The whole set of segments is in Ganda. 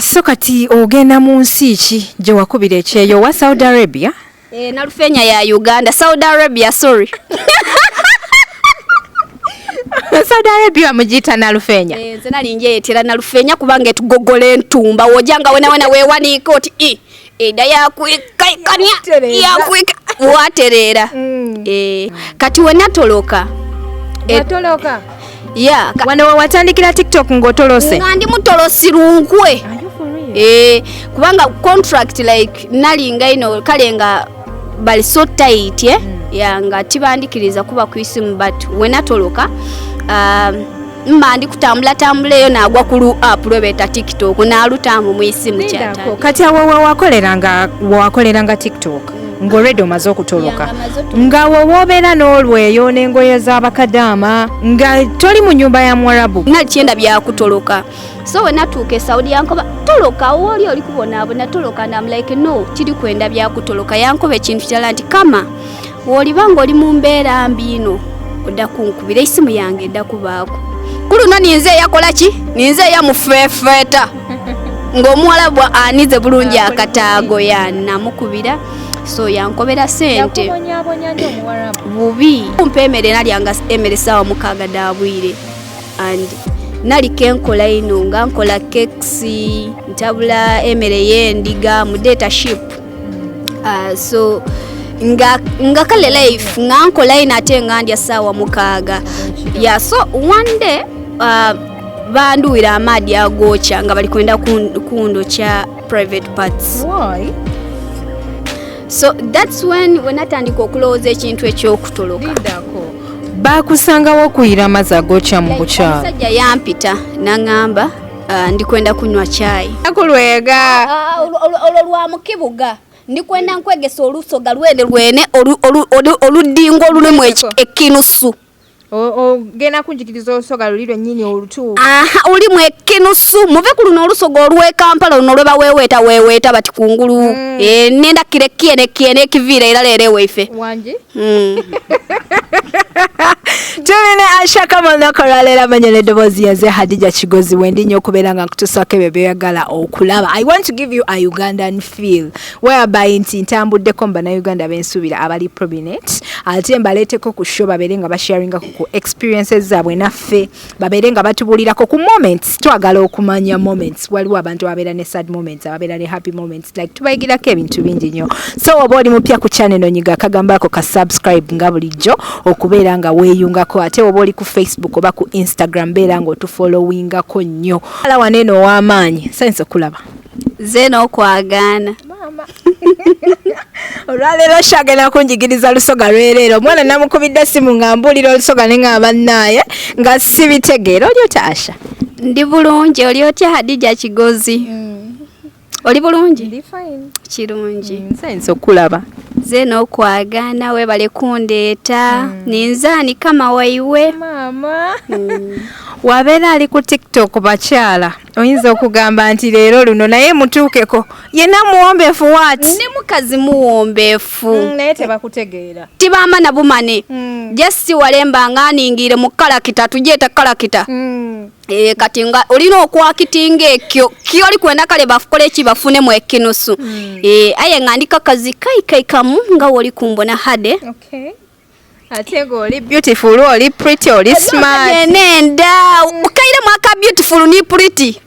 So kati ogenda mu nsi ki gye wakubira ekyeyo wa Saudi Arabia? Nalufenya ya Uganda. Saudi Arabia, sorry. Saudi Arabia mujita nalufenya. Nze nali njeetera nalufenya kubanga etugoggola entumba wojanga wena weewanika oti eda yakwikanya yakwika waterera. Kati wenatoloka. Watoloka? Yeah. Wano watandikira TikTok ngotolose? Nga ndi mutolosi lunkwe. Kubanga contract like nalinga ino kalenga bali so tight yanga tibandikiriza kuba kwisimu but wenatoloka mba ndi kutambula eyo nagwa ku app lwebeta TikTok nalutamu mu isimu kyata. Kati awo wakoleranga TikTok ng'olwedde omaze okutoloka nga wowobeera n'olweyo n'engoye z'abakadaama nga toli mu nyumba ya Mwarabu nakyenda byakutoloka so wenatuuka e Saudi yankoba toloka oli kubonaabona toloka and I'm like no kiri kwenda byakutoloka yankoba ekintu kirala nti kama w'olibanga oli mu mbeera mbi ino odda kunkubira isimu yange edda kubaako kuluno ninze yakola ki ninze yamufeefeeta ng'Omuwarabu anize bulungi akataago yanamukubira so yankobera sente yakubonya nyo Omuwarabu bubi kumpemere nalyanga emere sawa mukaaga dabwire and nali kenkola ino nga nkola keksi ntabula emere yendiga mu data ship so nga kale life nga nkola ina ate nga ndya sawa mukaaga so one day banduwira amadi Agookya nga bali kwenda kundo kya private parts. Why? So that's when atandika okulowooza ekintu ekyokutoloka. Bakusangawo kuyira amazzi Agookya mu bukyalo. Omusajja yampita n'angamba ndikwenda kunywa chai. Nakulwega. Olwo lwa mu kibuga. Ndikwenda nkwegesa olusoga lwene oludingo olulimu ekinusu. Gena kunjikiriza olusoga luli lwennyini olutuufu. Olimu ekinusu muve ku luno olusoga olw'e Kampala luno lweba weeweeta bati kungulu. Nenda kiene ekiviira era leero waife. Wangi? Tulina Usher kama nakolera manyele dobozi yaze Hadija Kigozi wendi nnyo okubeera nga nkutusako ebyo byeyagala okulaba. I want to give you a Ugandan feel whereby nti ntambuddeko mba na Uganda bensuubira abali prominent ate mbaleeteko ku show babeere nga basharinga ku experiences zaabwe naffe babeere nga batubulirako ku moments twagala okumanya moments waliwo abantu ababeera ne sad moments ababeera ne happy moments like tubayigirako ebintu bingi nnyo so oba oli mupya ku channel onyiga akagambako ka subscribe nga bulijjo okubeera nga weeyungako ate oba oli ku Facebook oba ku Instagram beera nga otufollowingako nnyo ala waneeno ow'amaanyi sayinza okulaba zeena okwagaana mama olwaleero shagenda kunjigiriza lusoga lwereero omwana namukubidde simu nga mbuulira olusoga ne nga bannaaye nga sibitegeera oli otya Usher? Ndi bulungi oli otya Hadija Kigozi? Oli bulungi? Ndi fine. Kirungi. Sayinza okulaba zeena okwagaana webale kundeeta ninzaani kama waiwe mama wabeera ali ku TikTok bakyala oyinza okugamba nti leero luno naye mutuukeko yenna muwombeefu waati ne mukazi muwombeefu naye tebakutegeera tibamba na bumane just walemba nga aningiire mu kalakita tujeeta kalakita kati nga olina okwakitinga ekyo kyoli kwenda kale bafukola eki bafune mu ekinusu aye nga ndika kazi kai kamu nga woli kumbona hade okay ate oli beautiful oli pretty oli smart nenda ukaire mwaka beautiful ni pretty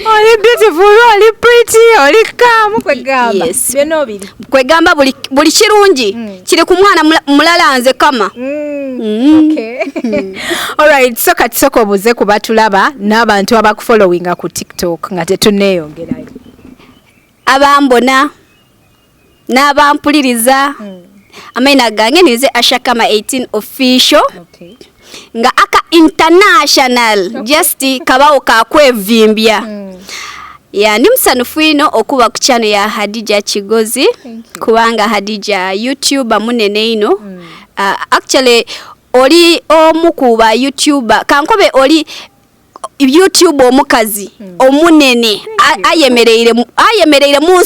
oli beautiful oli pretty oli calm kwegamba yes. Bino biri kwegamba buli kirungi kiri ku mwana mulala nze kama okay alright so kati soko buze kubatulaba n'abantu abakufollowinga ku TikTok nga tetuneeyongerayo abambona n'abampuliriza amaina gange nize Usher kama 18 official okay nga aka international just kabawo kakwevimbya ndi musanufu ino okuba ku channel ya Hadija Kigozi kubanga Hadija YouTuber munene ino actually oli omukuba YouTuber kankobe oli YouTube omukazi omunene ayemereire mu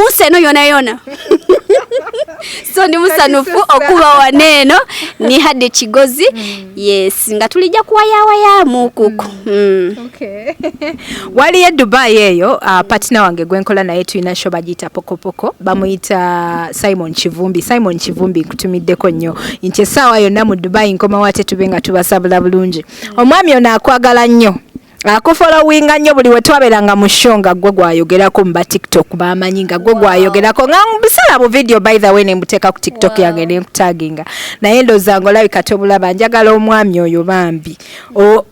nseno yona So ndi musanufu okuba waneno ni hadde kigozi. Yes, nga tulijja kuwaya mukuku. Okay. Wali ya Dubai eyo partner wange gwenkola naye tuina show bagita pokopoko bamuyita Simon Chivumbi kutumiddeko nnyo nti sawa yonna mu Dubai nkoma wate tubenga tubasabula bulungi. Omwami ono akwagala nnyo. Akufollowinga nnyo buli we twaberanga mu show nga gwe gwayogerako mu TikTok bamanyi nga gwe gwayogerako nga mbisala bu video by the way ne mbuteeka ku TikTok yange ne nkutaginga naye ndoza ngolabi katobulaba njagala omwami oyo bambi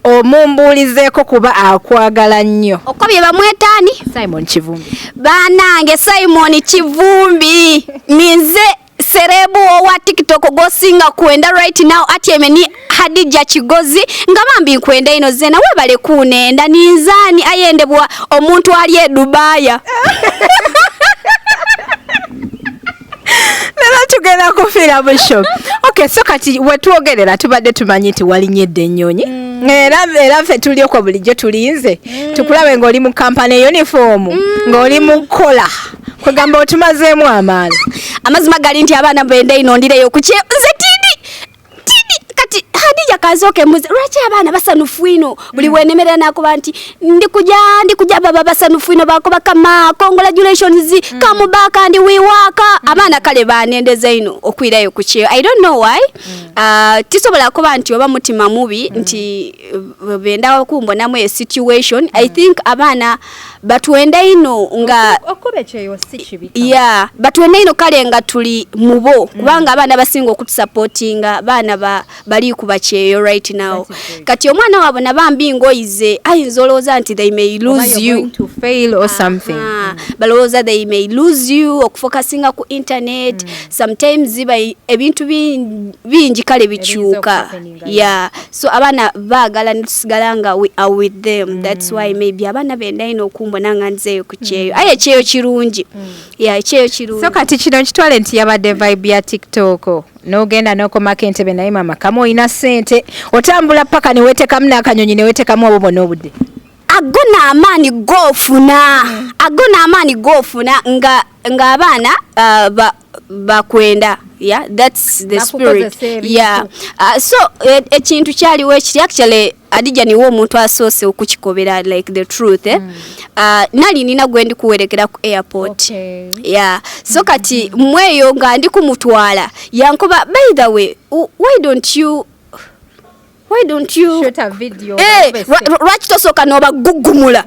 omumbulizeeko kuba akwagala nnyo. Okobye bamwetani Simon Chivumbi. Banange Simon Chivumbi ninze serebu wa TikTok gosinga kwenda right now atyemeni Hadija Kigozi nga bambi kwenda ino zena webale kunenda ninzani ayendebwa omuntu ali e Dubai. Nala tugenda kufira busho. Okay, so kati wetwogerera tubadde tumanyi nti walinyedde ennyonyi. Era ffe tuli okwo bulijjo tulinze. Tukulabe ng'oli mu kampani uniform, ng'oli mu kola. Kwegamba otumazeemu amaani. Amazima gali nti abaana bende ino ndireyo kuche nze tidi kati Hadija kazoke muze lwaki abaana basanufu ino buli wenemerera nakuba nti ndikuja baba basanufu ino bakoba kama congratulations come back and we work abaana kale banendeze ino okwirayo kuche. I don't know why tisobola kuba nti oba mutima mubi nti benda okumbona mu situation. I think abaana batwenda ino nga okubecheyo sichibika. Yeah, batwenda ino kale nga tuli mubo kubanga abaana basinga okutusupportinga abaana bali kubacheyo right now. Kati omwana wabo nabambi ngoize ayinzoloza nti they may lose you going to fail or something. Baloza they may lose you okufocusinga ku internet. Sometimes ziba ebintu bingi kale bichuka. Yeah, so abana bagala nitusigalanga we are with them. That's why maybe abana benda ino kumbona nganzeyo kucheyo aye cheyo kirungi. Yeah, cheyo kirungi. So kati kino kitwale nti yabadde vibe ya TikTok nogenda nokoma entebe naye mama kama oyina sente otambula paka niweetekamu n'akanyonyi niweetekamu obwo n'obudde agona amaani gofuna nga abaana bakwenda. Yeah, that's the spirit. Yeah, so ekintu kyaliwo ekiri actually Hadija niwo omuntu asoose okukikobera like the truth. Nali nina gwendi kuwerekera ku airport. Okay. Yeah, so kati mweyo nga ndi kumutwala yankoba by the way why don't you shoot a video? Lwaki tosoka noba gugumula?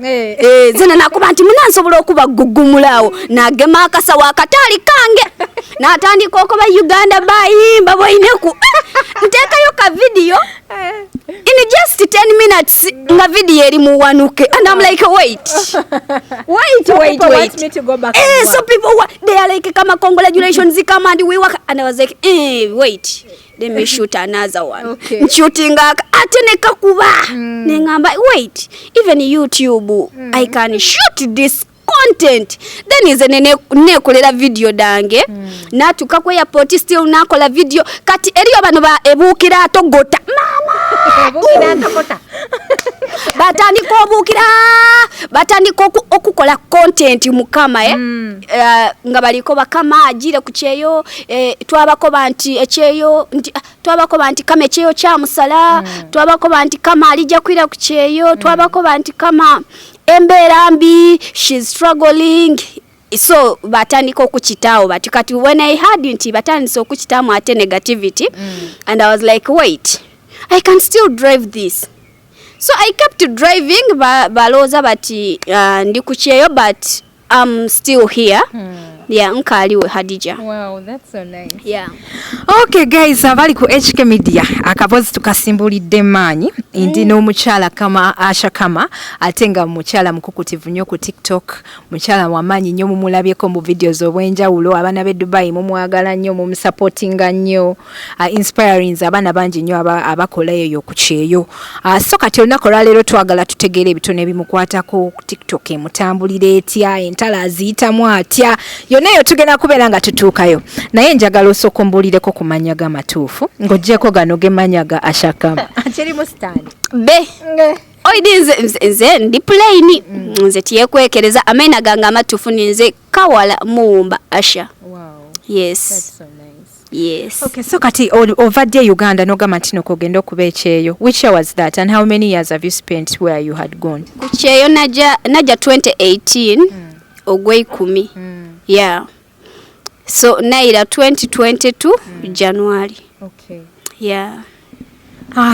Zena nakuba nti munansobola okuba gugumulaawo nagema akasawo akatali kange natandika okuba Uganda bayimba boyineku ntekayo ka video in just 10 minutes nga video eri muwanuke and I'm like wait. Want me to go back so people they are like kama congratulations come and we work and I was like wait, let me shoot another one. Okay. Shooting ateneka kuba nengamba wait, even YouTube I can shoot this content then is nekolera video dange natuka ku airport still nakola video kati eriyo bano ba ebukira atogota mama ebukira atogota batandika okukola content mukama nga baliko bakama agire ku kyeyo twabakoba nti ekyeyo twabakoba nti kama ekyeyo kya musala twabakoba nti kama alija kwira ku kyeyo twabakoba nti kama embera mbi she's struggling. So batandika okukitawo but kati when I heard nti batandika okukitamu ate negativity and I was like wait, I can still drive this. So I kept driving baloza bati ndi kucheyo but I'm still here. Yeah, nkaliwe Hadija. Wow, that's so nice. Yeah. Okay guys, abali ku HK Media akabozi tukasimbulidde manyi ndi n'omukyala kama Asha kama atenga mukyala mukukutivu nnyo ku TikTok, mukyala wamanyi nnyo mumulabyeko mu videos obwenjawulo abana be Dubai mumwagala nnyo mumusupportinga nnyo inspiring abana bangi nnyo abakola eyo ku kyeyo. So kati olunaku lwaleero twagala tutegeere ebitone ebimukwatako ku TikTok emutambulira etya entala aziyitamu atya yoneyo tugenda kubeera nga tutuukayo naye njagala osokombulireko ku manya g'amatuufu ng'oggyeko gano gemanya ga Asha kama akirimu stand be nze ndi plain nze tyekwekereza amena gange amatuufu ninze Kawala Muwumba Asha. Wow. Yes. That's so nice. Yes. Okay, so kati ovadde Uganda n'ogamba nti nokogenda okuba ekyeyo. Which year was that and how many years have you spent where you had gone? Ku kyeyo naja 2018 ogw'ekumi. Yeah. So naira 2022 January. Okay. Yeah.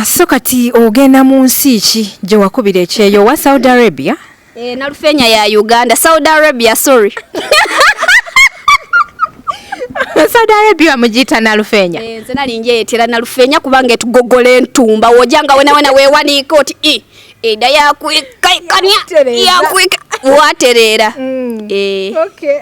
So kati ogenda mu nsi ki gye wakubira ekyeyo wa Saudi Arabia? Nalufenya ya Uganda. Saudi Arabia, sorry. Saudi Arabia mugita nalufenya. Nze nali njeetera nalufenya kubanga etugogola entumba wojanga wena weewanika oti eda yakwikaikania yakwika waterera. Okay.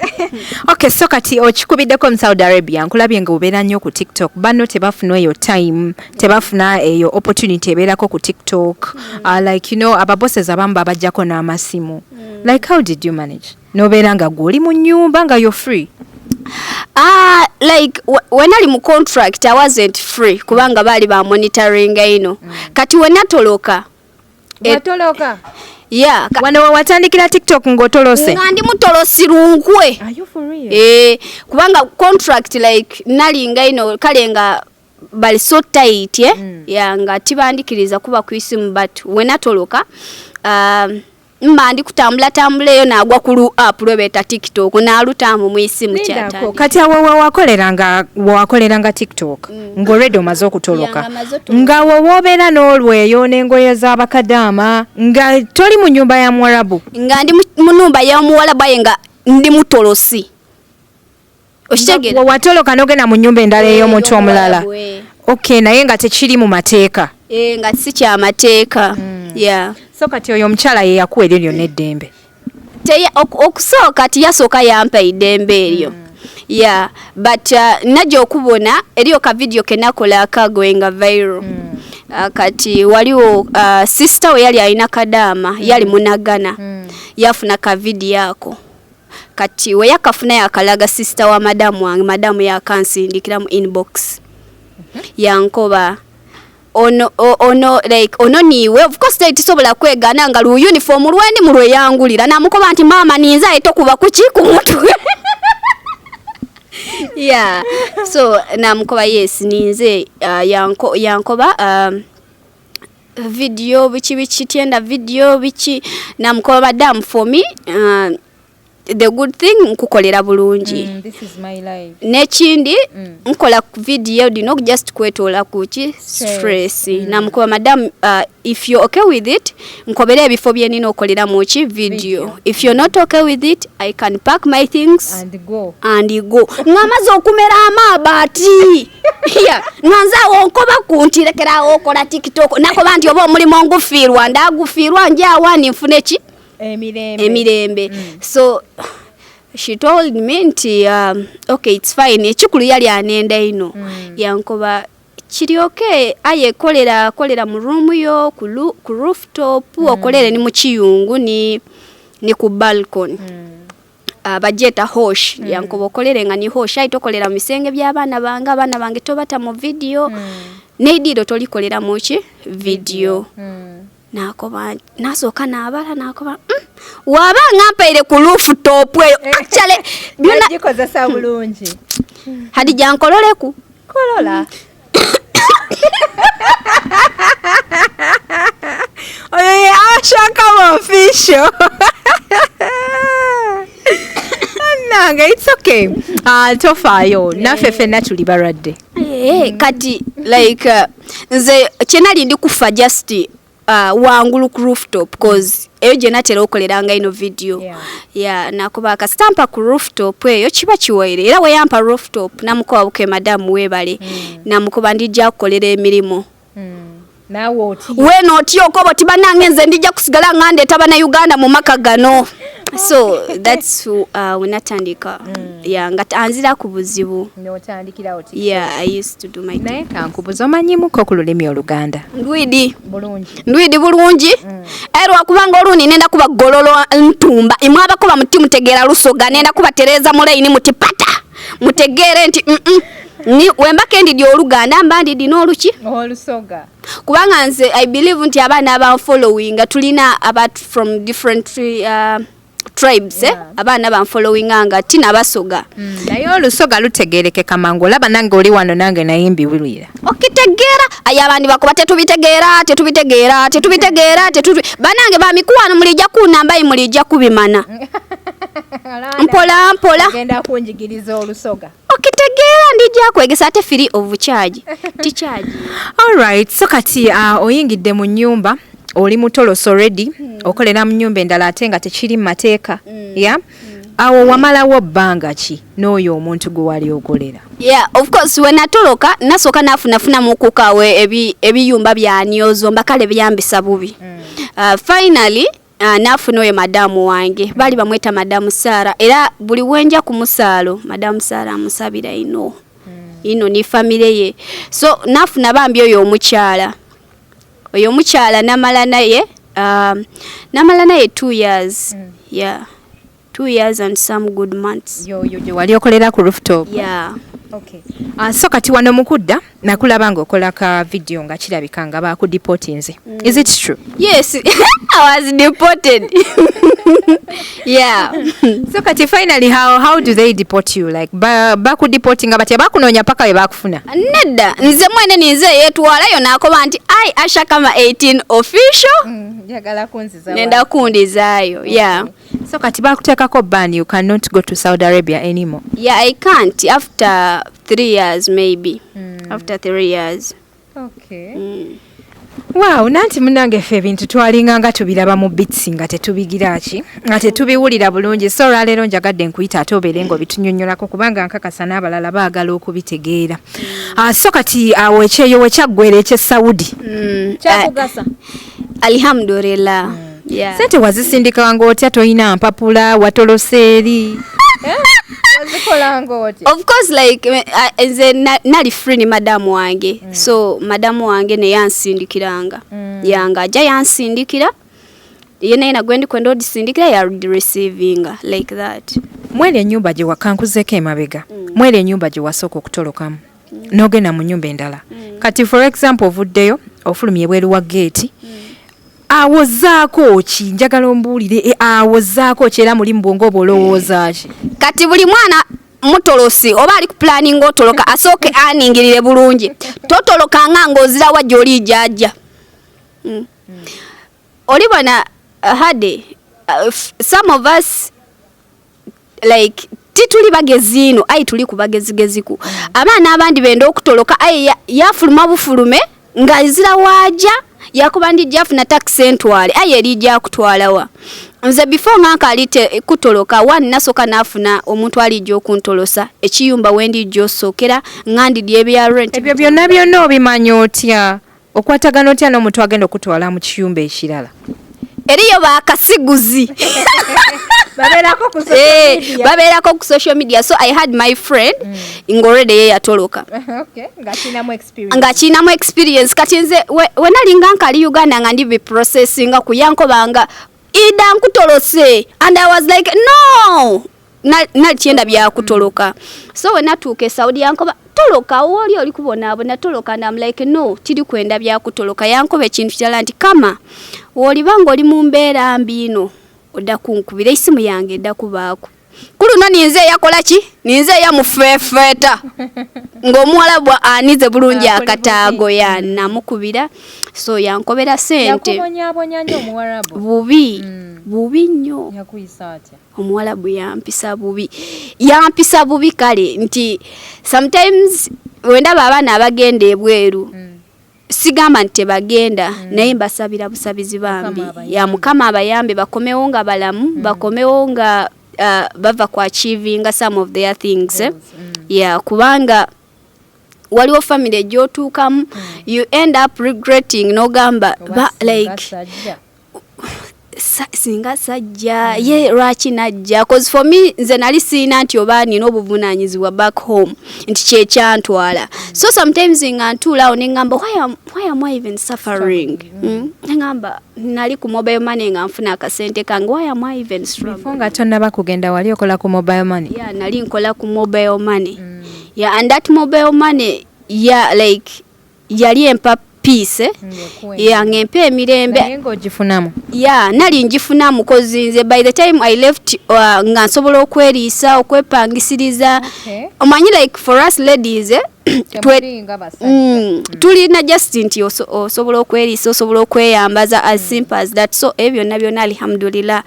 Okay, so kati okikubiddeko mu Saudi Arabia nkulabye nga obeera nnyo ku TikTok. Bano tebafuna eyo time, tebafuna eyo opportunity ebeerako ku TikTok. Like, you know, ababosses abamu babajjako n'amasimu. Like, how did you manage? Nobeera nga gw'oli mu nnyumba nga you're free? Like when I mu contract I wasn't free kubanga bali ba monitoring ino. Kati when natoloka. Watoloka? Yeah. Wano watandikira TikTok ngotolose? Ngandi mutolosi runkwe. Are you for real? Kubanga contract like nalinga ino kalenga bali so tight yeah nga tibandikiriza kuba kwisimu but when natoloka mbandi kutambula eyo nagwa ku app lwebeta TikTok nalutamu mu isimu kyatandi. Kati wakoleranga TikTok ng'olredde omaze okutoloka nga wowobeera n'olweyo n'engoye z'abakadaama nga toli mu nyumba ya Muwarabu? Nga ndi mu nyumba ya Muwarabu aye nga ndi mutolosi. Okitegera? Watoloka n'ogenda mu nyumba endala ey'omuntu omulala? Okay, naye nga tekiri mu mateeka? Nga si kya mateeka. Yeah. So kati oyo omukyala ye yakuwa eryo lyonna eddembe? Okusooka tiyasooka yampa eddembe eryo. Yeah, but najja okubona eriyo ka video ke nakola akagoenga viral. Kati waliwo sister we yali alina kadaama yali munagana. Yafuna ka video ako. Kati we yakafuna yakalaga sister wa madamu wange, madamu yakansindikira mu inbox. Yankoba ono like ono niwe of course tisobola kwegana nga lu uniform lwendi mulwe yangulira namukoba nti mama ninza eto kuba kuki ku mutwe. Yeah, so namukoba yes ninze yankoba video bichi tienda video bichi namukoba madam for me the good thing nkukolera bulungi. This is my life. Nechindi nkola video dino just kwetola kuchi stress. Namukoba madam if you're okay with it nkobere ebifo bye nino okolera muchi video. If you're not okay with it I can pack my things and go. Ngamaze okumera amabati. Yeah, nganza onkoba kuntirekera okola TikTok nakoba nti obo mulimo ngufirwa ndagufirwa njawa nifune ki emirembe. So she told me nti okay it's fine ekikulu yali anenda ino yankoba kiri okay aye kolera mu room yo ku rooftop okolere ni mu kiyungu ni ku balcony. Bajeta hosh yankoba okolere nga ni hosh ayi tokolera mu bisenge by'abaana bange tobata mu video neidiro tolikolera mu ki video. Nakoba nasoka nabala nakoba waba ngampaire ku rooftop eyo actually byona gikozesa bulungi hadi jankololeku kolola. Oye ashaka official. Nanga it's okay. Tofayo nafe fena tuli baradde. Kati like nze chenali ndi kufa just wangulu ku rooftop because eyo je natera okoleranga ino video. Yeah, nakuba ka stampa ku rooftop eyo kiba kiwaire era we yampa rooftop namukoba buke madam webale namukoba ndijja kukolera emirimu. Nawe oti weno oti okobo tibanange nze ndijja kusigala ngande tabana Uganda mu maka gano. So that's when natandika nga anzira ku buzibu n'otandikira oti. Yeah, I used to do my naye kankubuza omanyimuko ku lulimi Oluganda? Ndwidi bulungi. Ero akubanga oluni nenda kuba gololo ntumba imwe abakoba muti mutegeera lusoga nenda kuba tereza mu line mutipata mutegeere nti ni wembake ndi Oluganda mbandi dino oluki olusoga kubanga nze I believe nti abana aba following tulina about from different tribes abaana banfollowinganga tina basoga naye olusoga lutegeerekeka mangu olaba nange oli wano nange naye mbiwulira okitegeera aye abandi bakuba tetubitegeera banange bamikuwano mulijja kunambayi mulijja kubimana mpola genda kunjigiriza olusoga okitegeera ndijja kwegesa ate free of charge ticharge. Alright, so kati oyingidde mu nnyumba oli mutoloso already okolera mu nnyumba endala ate nga tekiri mu mateeka awo wamalawo bbanga ki n'oyo omuntu gwe wali okolera? Of course we natoloka nasoka nafunafuna mukukawe ebiyumba byanyozo mbakale byambisa bubi finally nafuna oyo madamu wange bali bamweta madamu Sara era buli wenja ku musaalo madamu Sara amusabira ino ni family ye so nafuna bambi oyo omukyala namala naye 2 years 2 years and some good months. Yo wali okolera ku rooftop? Okay. So kati wano mukudda nakulaba nga okola ka video nga kirabika nga bakudeportinze. Is it true? Yes, I was deported. So kati finally how do they deport you? Like bakudeportinga bati bakunonya paka we bakufuna? Nedda nze mwene ninze yetwalayo nakoba nti Usher kama 18 official. Njagala kunziza. Nenda kundizaayo. So kati bakutekako ban, you cannot go to Saudi Arabia anymore? I can't after 3 years maybe. After 3 years. Okay. Wow, nanti munange ffe ebintu twalinga nga tubiraba mu bits nga tetubigira ki nga tetubiwulira bulungi so lero njagadde nkuyita ate obeere ng'obitunnyonnyolako kubanga nkakasa n'abalala baagala okubitegeera. So kati awo ekyeyo wekyaggwera eky'e Saudi kyakugasa? Alhamdulillah. Sente wazisindika nga otya toyina mpapula watolose eri? Of course like nali free ni madamu wange so madamu wange ne yansindikiranga yanga aja yansindikira yena ina gwendi kwenda odisindikira ya receiving like that. Mwele nyumba gye wakankuzeko emabega mwele nyumba gye wasooka okutolokamu n'ogenda mu nyumba endala kati for example ovuddeyo ofulumye ebweru wa gate awozaako ki njagala ombuulire awozaako ki era muli mu bwongo obwolowooza ki? Kati buli mwana mutolosi oba ali ku planning otoloka asooke aningirire bulungi totolokanga ng'ozira wajja oli jjajja oli bwana hade some of us like tituli bagezi ino ayi tuli ku bagezigeziku abaana abandi benda okutoloka ayi yafuluma bufulume ng'azira wajja yakuba ndijja afuna taxi entwale aye erijja kutwalawa nze before ngaka alite kutoloka one nasoka nafuna omuntu alijja okuntolosa ekiyumba wendi josokera ngandi dyebya rent ebyo byonna obimanyi otya okwatagana otya n'omuntu agenda okutwala mu kiyumba ekirala eriyo bakasiguzi babeerako ku social media so I had my friend ngorede ye yatoloka nga kinamu experience kati nze wenalinga nkali Uganda nga ndi processing ku yankobanga ida nkutolose and I was like no na tienda bya kutoloka so wenatuuke Saudi yankoba toloka oli kubona abona toloka and I'm like no tiri kwenda bya kutoloka yankobe ekintu kyala nti kama oli bango oli mu mbeera mbino odda kunkubira isimu yange edda kubaako kuluna ninze yakola ki ninze ya mufefeta ng'Omuwarabu anize bulungi akataago ya namukubira so yankobera sente yakubonyabonya nnyo Omuwarabu bubi nnyo yakuyisa atya Omuwarabu yampisa bubi kale nti sometimes wendaba abaana abagenda ebweru sigamba nti bagenda naye mbasabira busabizi bambi ya Mukama abayambe bakomewo nga balamu bakomewo nga bava ku achieving some of their things kubanga waliwo family gyotuukamu you end up regretting nogamba like singa sajja ye lwaki najja cause for me nze nali siina nti oba nina obuvunaanyizibwa back home nti kyekyantwala so sometimes ngantuulaawo nengamba why am I even suffering nengamba nali ku mobile money nga nfuna akasente kange why am I even struggling nga tonnaba kugenda wali okola ku mobile money nali nkola ku mobile money and that mobile money like yali empa peace ya ngempe emirembe ya nali njifunamu kozi nze by the time I left nga nsobola okweriisa okwepangisiriza omanyi like for us ladies tulina just nti osobola okweriisa osobola okweyambaza as simple as that so ebyo nabyo alhamdulillah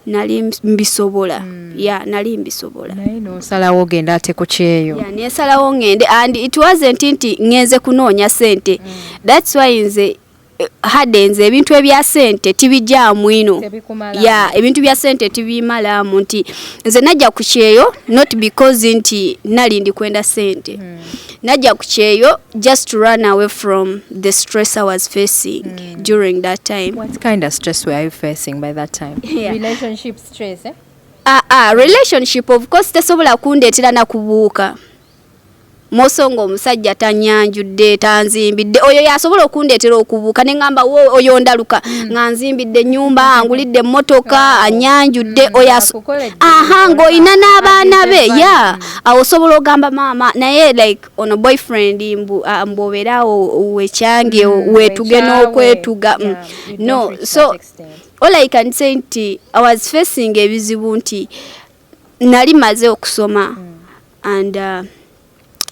nali mbisobola nali mbisobola no salawo genda ate ku kyeyo ne salawo ngende and it wasn't nti ngenze kunoonya sente that's why nze hadenze ebintu ebya sente tibijjamu ino ebintu bya sente tibimalamu nti nze najja ku kyeyo not because nti nali ndi kwenda sente najja ku kyeyo just to run away from the stress I was facing during that time. What kind of stress were you facing by that time? Relationship stress relationship of course tesobola kundeetera na kubuuka mosongo omusajja tanyanjudde tanzimbidde oyo yasobola okundeetera okubuuka ne ngamba oyo ndaluka nga nzimbidde nyumba angulidde motoka anyanjudde oyo ng'olina n'abaana be awo osobola ogamba maama naye like ono boyfriend mbobeerawo wekyange wetuge n'okwetuga no so all I can say nti I was facing ebizibu nti nali maze okusoma and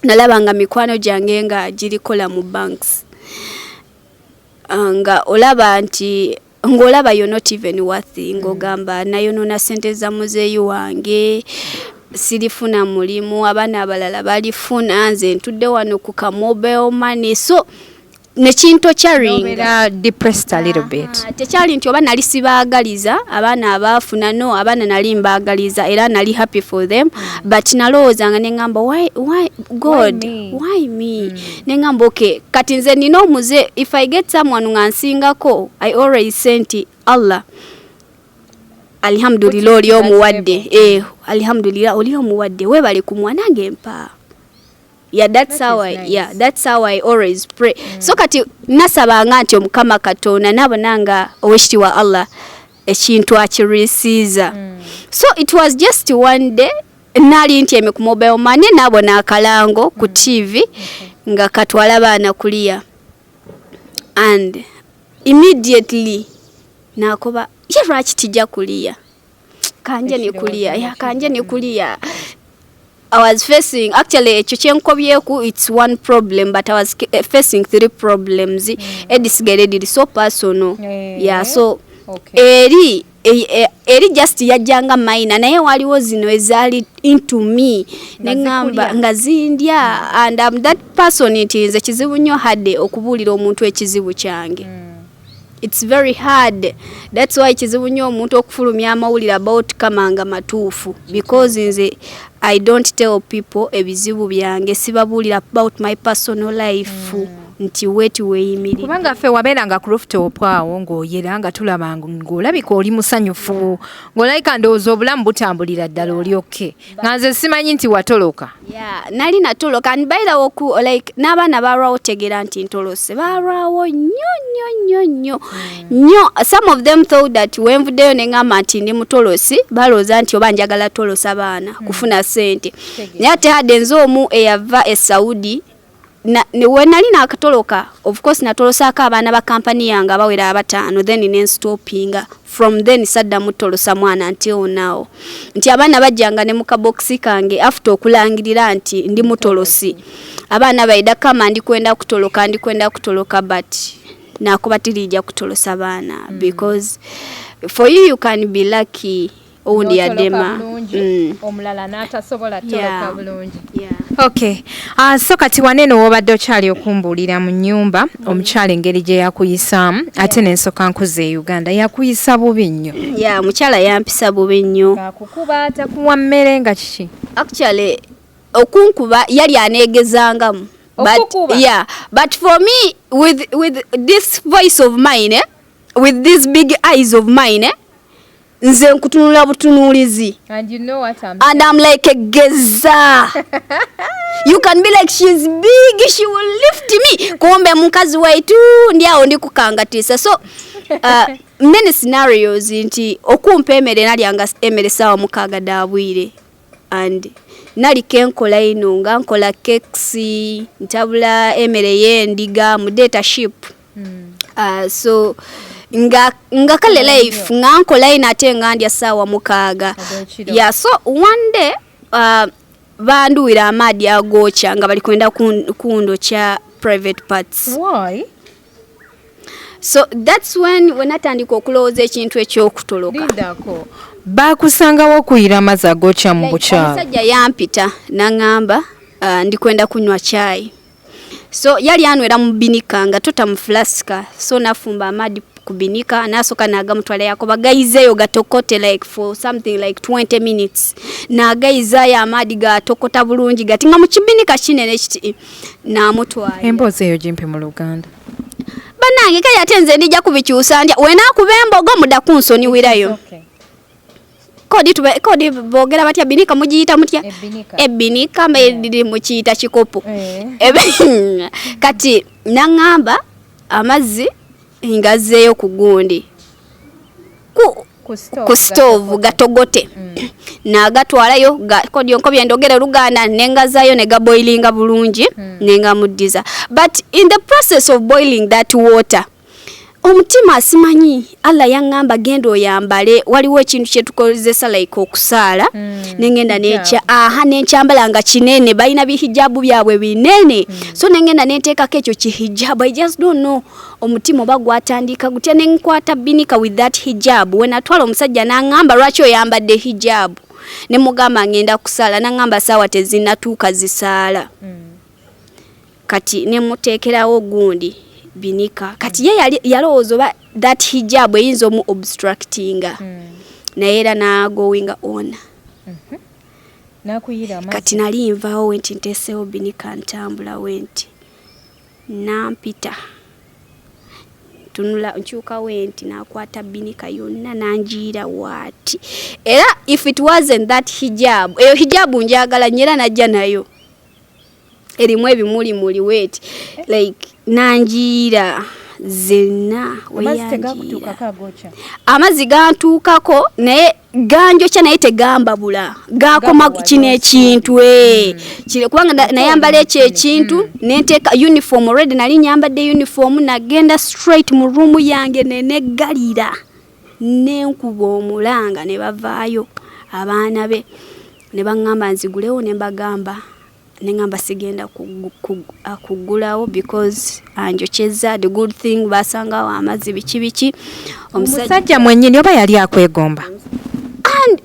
nalabanga mikwano gyange nga girikola mu banks nga olaba nti ng'olaba you're not even worth ng'ogamba nayonona sente za muzeeyi wange sirifuna mulimu abaana abalala balifuna nze ntudde wano ku ka mobile money so nekinto kyaringa depressed a little bit tekyali nti oba nali sibaagaliza abaana abaafuna no abaana nali mbaagaliza era nali happy for them but nalowoozanga ne ngamba why God why me ne ngamba okay kati nze nina omuze if I get someone nga nsingako I always say nti Allah alhamdulillah oli omuwadde alhamdulillah oli omuwadde webale ku mwana ngempa that's how I always pray so kati nasabanga nti omukama Katonda nabonanga owekitiibwa Allah ekintu akirisiiza so it was just one day nali ntyeme ku mobile money nabona akalango ku TV nga katwala abaana kuliya and immediately nakoba lwaki tijja kuliya kanje ne kuliya I was facing actually ekyo it's one problem but I was facing 3 problems edisigaire so personal so eri just yajjanga minor naye waliwo zino ezali into me nengamba nga zindya and I'm that person nze kizibu nnyo hadde okubuulira omuntu ekizibu kyange it's very hard that's why kizibu nnyo omuntu okufulumya amawulire about kamanga matuufu because nze I don't tell people ebizibu byange sibabuulira about my personal life nti wetu weyimirira kubanga ffe wabeeranga ku rooftop awo ng'oyera nga tulabanga ng'olabika oli musanyufu ng'olayika ndowooza obulamu butambulira ddala oli okke nga nze simanyi nti watoloka nali natoloka and by the way like n'abaana balwawo tegera nti ntolose balwawo nnyo some of them thought that wenvuddeyo ne ngamba nti ndi mutolosi balooza nti oba njagala tolosa abaana kufuna sente naye ate hadde nze omu eyava e Saudi when nali nakatoloka of course natolosako abaana ba kampani yange abawera 5 then nenstopinga from then sadda mutolosa mwana until now nti abaana bajjanga ne mukaboksi kange after okulangirira nti ndi mutolosi abaana baida kama ndi kwenda kutoloka but nakubatirija kutolosa abaana because for you can be lucky oundi yadema omulala n'atasobola toloka bulungi okay so kati wanene wobadde okyali okumbuulira mu nnyumba omukyala engeri gye yakuyisaamu ate n'ensooka nkuze Uganda yakuyisa bubi nnyo mukyala yampisa bubi nnyo akukuba atakuwa mmere nga kiki actually okunkuba yali aneegezangamu but for me with this voice of mine with these big eyes of mine nze nkutunula butunulizi and you know what and I'm like a geza you can be like she's big she will lift me kumbe mukazi waitu ndiawo ndikukangatisa so many scenarios nti okumpa emere nalyanga emere sawa mukaga dabwire and nali kenkola ino nga nkola keksi ntabula emere yendiga mu data ship So nga kale life nga nkola ate nga ndya sawa mukaaga. Yeah, so one day banduwira amadi Agookya nga bali kwenda kundo kya private parts. Why? So that's when atandika okulowooza ekintu ekyokutoloka. Lindako. Bakusangawo kuyira amazzi Agookya mu bukyalo. Omusajja yampita n'angamba ndikwenda kunywa chai. So yali anwera mu binika nga tota mu flaska. So nafumba amadi ku binika nasoka nagamutwala Yakava gayizeyo gatokote like for something like 20 minutes. Nagayizayo amadi gatokota bulungi gatinga mu kibinika kinene kiti namutwala. Emboozi eyo jimpi mu Luganda. Banange kaya atenze ndija kubikyusa ndya wena kubembogo muda kunsoni wirayo. Okay. Kodi bogera batya binika mugiyita mutya? Ebinika mbiri mukiyita kikopo. Kati nangamba amazzi ngazeyo kugundi. Ku stove gatogote. Nagatwalayo kodi onko byendogera Luganda nengazayo ne gaboilinga bulungi nenga mudiza. But in the process of boiling that water, omutima asimanyi Allah yangamba gendo yambale waliwo ekintu kye tukozesa like okusaala nengenda necha nenchambala nga kinene balina bihijabu byabwe binene so nengenda neteeka ekyo kihijabu. I just don't know omutima bagwatandika gutya nenkwata binika with that hijab when atwala omusajja nangamba lwaki oyambadde hijab ne mugamba ngenda kusaala nangamba sawa tezinatuuka zisaala kati ne muteekerawo gundi binika kati ye yalowooza that hijab eyinza mu obstructinga naye era na going on nakuyira amazzi kati nali nvaawo wenti nteesewo binika ntambula wenti nampita tunula nkyuka wenti nakwata binika yonna nanjiira waati era if it wasn't that hijab eyo hijabu njagala nyera najja nayo erimu ebimuli weti like nanjiira zenna amazzi gantuukako naye ganjokya naye tegambabula gakoma kino ekintu kubanga nayambala ekyo ekintu nenteeka uniform already nali nyambadde uniform nagenda straight mu room yange neneggalira nenkuba omulanga ne bavaayo abaana be ne baŋŋamba nzigulewo ne mbagamba nengamba sigenda kugulawo because anjocheza the good thing basanga wa amazzi biki omusajja mwennyini oba yali akwegomba and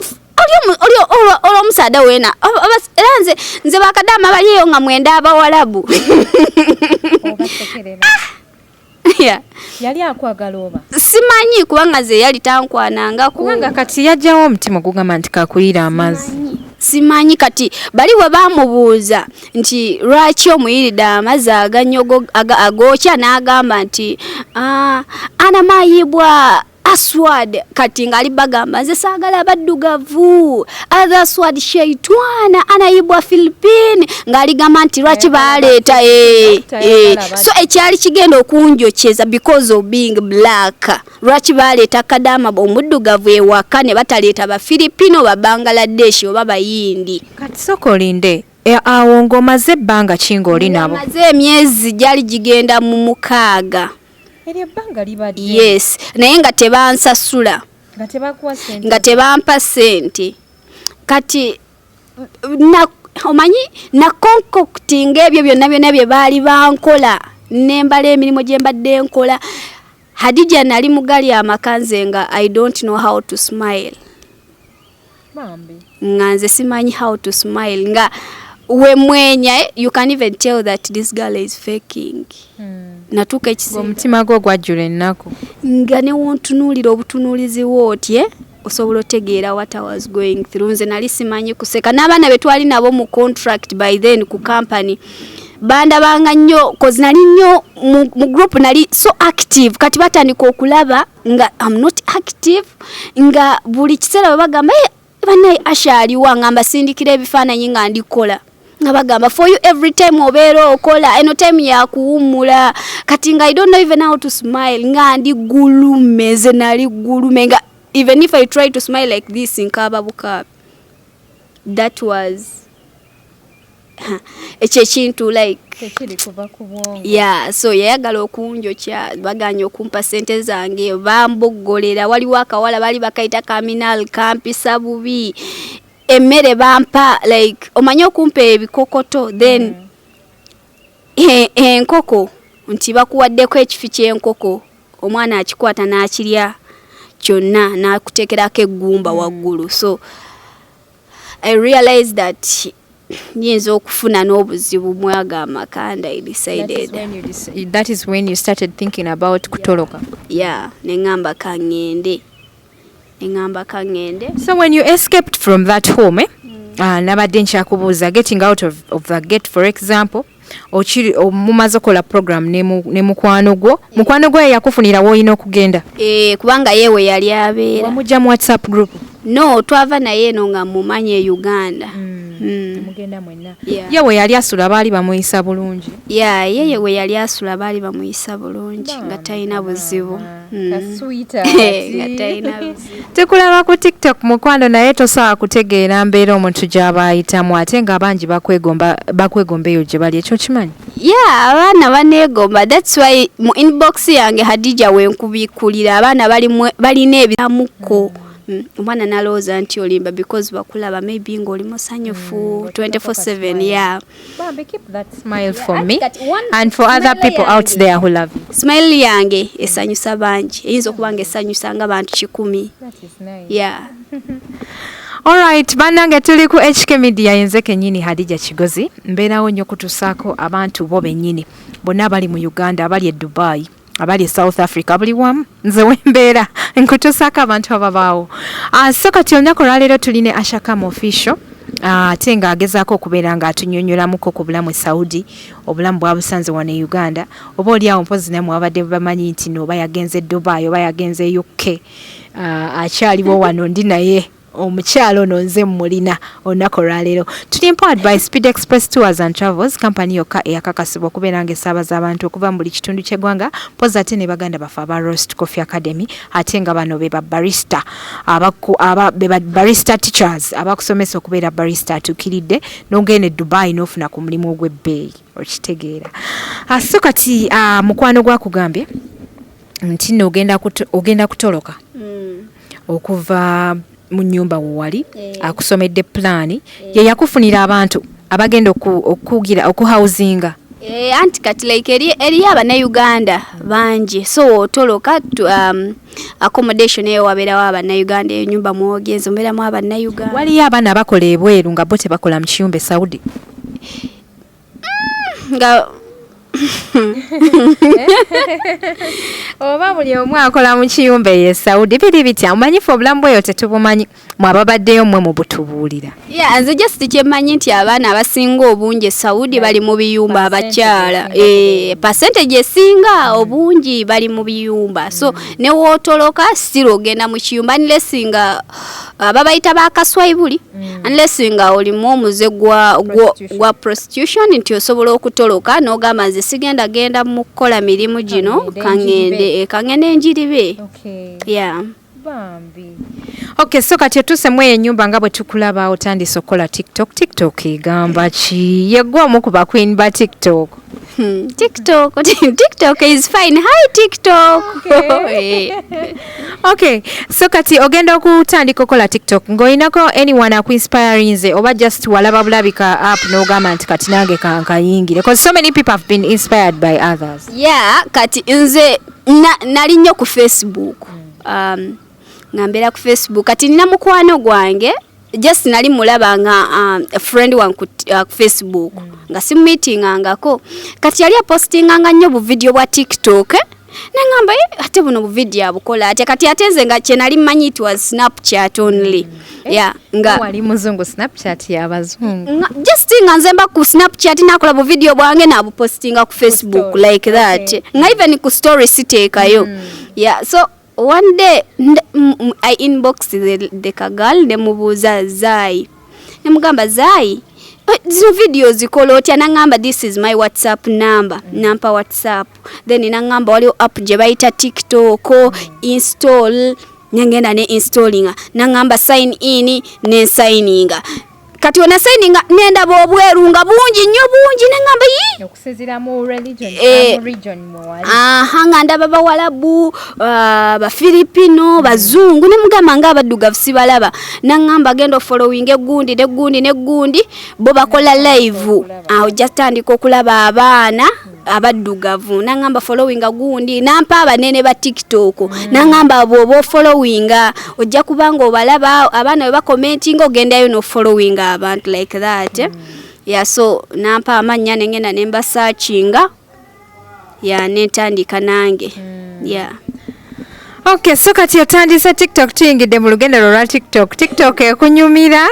olio omusada wena nze bakadama baliyo nga mwenda Abawarabu yeah yali akwagala oba simanyi kubanga ze yali tankwananga kubanga kati yajjawo omutima gugamba nti kakuyira amazzi simanyi kati bali we bamubuuza nti lwaki omuyirida amazzi aganyogo Agookya n'agamba nti ana mayibwa aswad kati ngali bagamba nze saagala baddugavu aswad sheitwana anayibwa Philippine ngali gamba nti lwaki baleeta so ekyali kigenda okunjokyeza because of being black lwaki baleeta kadama omuddugavu ewaka ne bataleeta ba Filipino ba Bangladesh oba bayindi kati sokolinde awo ngomaze ebbanga kinga oli nabo maze emyezi gyali gigenda mu 6 ery'ebbanga libadde yes naye nga tebansasula nga tebampa sente kati omanyi na concocting ebyo byonna bye baali bankola nembala emirimu gye mbadde nkola Hadija nali mugali amakanze nga I don't know how to smile mambi nga nze simanyi how to smile nga we mwenya you can even tell that this girl is faking natuka ekisimba omutima gwo gwajjula ennaku nga ne wontunuulira obutunuulizi wootye osobola otegeera what I was going through nze nali simanyi kuseka n'abaana be twali nabo mu contract by then ku company bandabanga nnyo cause nali nnyo mu group nali so active kati batandika okulaba nga I'm not active nga buli kiseera bagamba banaye Usher aliwa ngamba sindikira ebifaananyi nga ndikola nga bagamba for you every time obeera okola eno time ya kuwumula kati nga I don't know even how to smile nga ndi gulume ze nali gulume nga even if I try to smile like this nkaba bukabi that was ekyo ekintu like tekiri kuva ku bwongo. Yeah, so yayagala okunjokya baganya okumpa sente zange bambogolera waliwo akawala bali bakaita kaminal kampisa bubi emmere bampa like omanyi okumpa ebikokoto then enkoko nti bakuwaddeko ekifi ky'enkoko omwana akikwata n'akirya kyonna n'akuteekerako eggumba waggulu. So I realized that nyinza okufuna n'obuzibu mwaga amaka and I decided that is when you started thinking about kutoloka. Yeah, nengamba kangende. So when you escaped from that home nabadde nkyakubuuza getting out of the gate for example mumaze okola program ne mukwano gwo yakufunira w'olina okugenda kubanga yewe yali abeera wamujja mu WhatsApp group? No, twava naye no nga mumanye Uganda. Mugenda mwenna. Yewe yali asula baali bamuyisa bulungi. Yeye we yali asula baali bamuyisa bulungi nga talina buzibu. Tekulaba ku TikTok mukwano naye tosobola kutegeera mbeera omuntu gy'abayitamu ate nga bangi bakwegombeyo gye bali, ekyo kimanyi? Abaana baneegomba. That's why mu inbox yange Hadija wenkubikulira abaana balina ebitamuko. Omwana nalowooza nti olimba because bakulaba maybe ng'oli musanyufu 24/7. Yeah. Bambi, keep that smile for me and for other people out there who love you. Smile yange esanyusa bangi. Eyinza okuba nga esanyusa nga bantu 100. That is nice. Yeah. Alright, bannange tuli ku HK Media yenze kennyini Hadija Kigozi. Mbeerawo nnyo kutusaako abantu bo bennyini. Bonna bali mu Uganda, abali e Dubai, abali South Africa, buli wamu nze wembeera nkutusaako abantu ababaawo. So kati olunaku lwaleero tuline Ashakam official ate ng'agezaako okubeera ng'atunyonnyolamuko ku bulamu e Saudi, obulamu bwabusanze wano e Uganda, oba oliawo mpozi nammwe abadde bamanyi nti oba yagenze Dubai oba yagenze UK, akyaliwo wano ndi naye omukyalo ono nze mulina olunaku olwaleero. Tuli empowered by Speed Express Tours and Travels, company yokka eyakakasibwa okubeera ng'esaabaza abantu okuva mu buli kitundu ky'eggwanga, mpozi ate ne baganda baffe aba Roast Coffee Academy, ate nga bano be barista barista teachers abakusomesa okubeera barista atuukiridde n'ogenda e Dubai n'ofuna ku mulimu ogw'ebbeeyi, okitegeera. So kati mukwano gwakugambye nti nno ogenda kutoloka okuva mu nnyumba wali akusomedde plaani ye yakufunira abantu abagenda okuhousinga anti kati like eri abannayuganda bangi, so otoloka accommodation eyo wabeerawo abannayuganda, eyo nyumba mwogenzi obeeramu abannayuganda. Waliyo abaana abakola ebweru nga bo tebakola mu kiyumba e Saudi nga oba buli omu akola mu kiyumba eyo Saudi biri bitya? Omanyifu obulamu bweyo tetubumanyi mwababaddeyo mmwe mu butubuulira. Nze just kyemmanyi nti abaana abasinga obungi Saudi bali mu biyumba abakyala, percentage esinga obungi bali mu biyumba. So ne wootoloka still ogenda mu kiyumba unless nga babayita bakaswahili, unless nga olimu omuze gwa prostitution nti osobola okutoloka n'ogamba nze sigenda genda mu kukola mirimu gino kangende njiribe. Yeah. Bambi. Okay, so kati otuusemu eyo ennyumba nga bwe tukulaba otandise okukola TikTok egamba ki? Yeggwa omu ku ba queen ba TikTok. TikTok is fine. Hi TikTok. Okay, so kati ogenda okutandika okukola TikTok ng'olinako anyone akuinspiring nze oba just walaba bulabika app n'ogamba nti kati nange kankayingire? Because so many people have been inspired by others. Yeah, kati nze nali nnyo ku Facebook. Ngambera ku Facebook kati nina mukwano gwange just nali mulaba nga a friend wangu ku Facebook nga si meetingangako kati yali postinganga nnyo bu video bwa TikTok nangamba ate buno bu video abukola ate kati atenze nga kye nali manyi it was Snapchat only. Yeah, nga wali muzungu Snapchat ya bazungu just nga nzemba ku Snapchat nakola bu video bwange na bu postinga ku Facebook like that. Nga even ku story siteekayo. Yeah, so one day I inboxed the girl nemubuuza Zai. Nemugamba Zai, zino video zikola otya? Nangamba this is my WhatsApp number. Nampa WhatsApp. Then nangamba waliwo app gye bayita TikTok, install. Nyangenda ne installinga. Nangamba sign in ne signinga. kati ona signinga nenda bobweru nga bungi nnyo bungi nengamba yi okusizira mu religion region mwali nga ndaba bawalabu bafilipino bazungu ne mugamba nga abaddugavu sibalaba nangamba genda following egundi bo bakola live aho jatandika okulaba abaana abaddugavu nangamba following gundi nampa abanene ba TikTok nangamba bobo following ojja kubanga obalaba abaana ba commenting ogendayo no following abantu like that yeah so nampa amanya nengena nemba searchinga yeah netandika nange yeah. Okay, so kati otandise TikTok tuyingidde mu lugendero lwa TikTok ekunyumira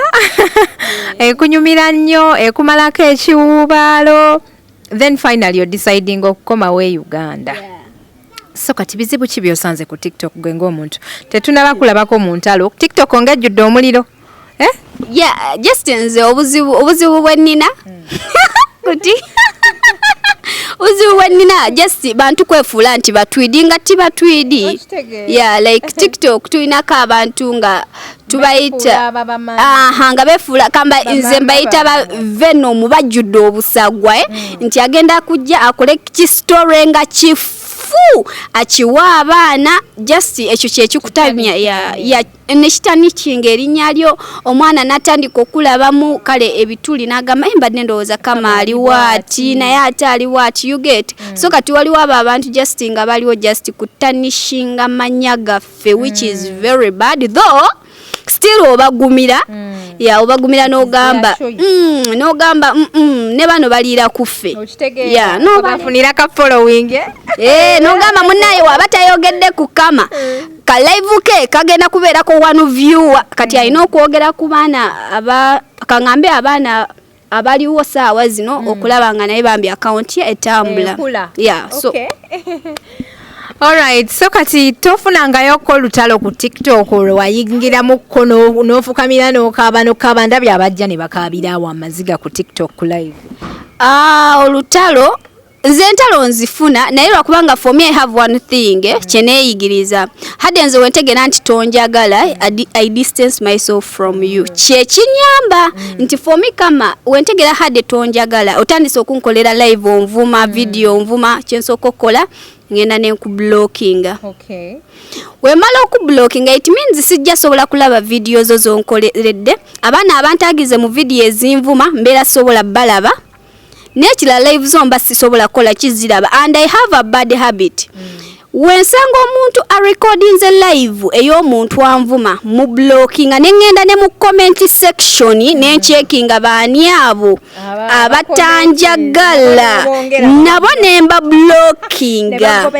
ekunyumira nnyo ekumalako ekiwubaalo then finally you're deciding okukoma we Uganda. Yeah. So kati bizibu ki byosanze ku TikTok gwe ng'omuntu tetunaba kulabako mu ntalo TikTok ngejjudde omuliro yeah just nze obuzibu bwennina kuti uziwenina just bantu kwefuula nti batwidi nga tibatwidi yeah like TikTok tuinako abantu nga tubayita nga befuula kamba nze mbayita ba Venom bajjudde obusagwa nti agenda kujja akole kisitore nga chifu achiwa abaana just ekyo kyekikutamya ya neshitani kinga erinnya lyo omwana natandika okulabamu kale ebituli nagamba mbadde ndowooza kama ali waati naye ate ali waati you get so kati waliwo abo abantu just nga baliwo just kutanishinga manya gaffe which is very bad though still obagumira obagumira n'ogamba ne bano baliira kuffe bafunira ka following n'ogamba munnaye waba tayogedde ku kama ka live ke kagenda kubeerako one viewer kati alina okwogera ku baana kaŋŋambe abaana abaliwo saawa zino okulaba nga naye bambi account ye etambula so okay. Alright, so kati tofunangayo ko lutalo ku TikTok olwayingira mu kono nofukamira n'okaba ndabye abajja ne bakabira awo amaziga ku TikTok live. Olutalo nze entalo nzifuna naye lwakubanga for me I have one thing kyeneeyigiriza hadde nze wentegera nti tonjagala I distance myself from you kyekinyamba nti for me kama wentegera hadde tonjagala otandise okunkolera live onvuma video onvuma kyensooka okukola ngenda nenkublockinga wemala okublockinga it means sijja sobola kulaba video zo zonkoleredde abaana abantagize mu video ezinvuma mbeera sobola balaba nekira live zomba sisobola kola kiziraba and I have a bad habit wensanga omuntu a recording the live ey'omuntu anvuma mu blockinga nengenda ne mu comment section nencheckinga baani abo abatanjagala nabo nemba blockinga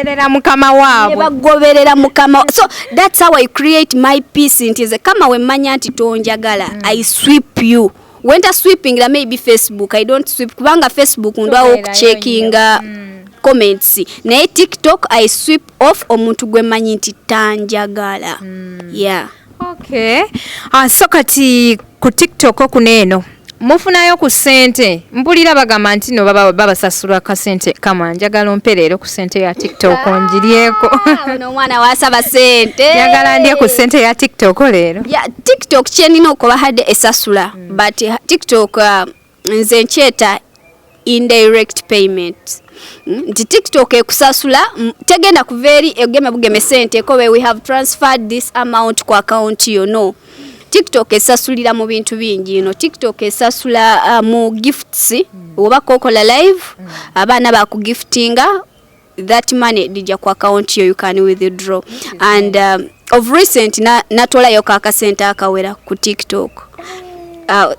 bagoberera mukama so that's how I create my peace ntize kama wemanya nti tonjagala I sweep you wenta sweeping la maybe Facebook I don't sweep kubanga Facebook ndwawo okucheckinga comments naye TikTok I sweep off omuntu gwemanyi nti tanjagala yeah okay so kati ku TikTok kuneno mufunayo ku sente mpulira bagamba nti no babasasula ka sente kama njagala mperero ku sente ya TikTok onjirieko no mwana wasaba sente njagala ndiye ku sente ya TikTok lero yeah TikTok chenino okoba hadde esasula but TikTok nze ncheta indirect payment nti TikTok ekusasula tegenda kuveri egeme bugeme sente ko we have transferred this amount ku account yo no TikTok esasulira mu bintu bingi TikTok esasula mu gifts oba kokola live abana ba ku giftinga that money dija ku account yo you can withdraw and of recent natola yo ka center akawera ku TikTok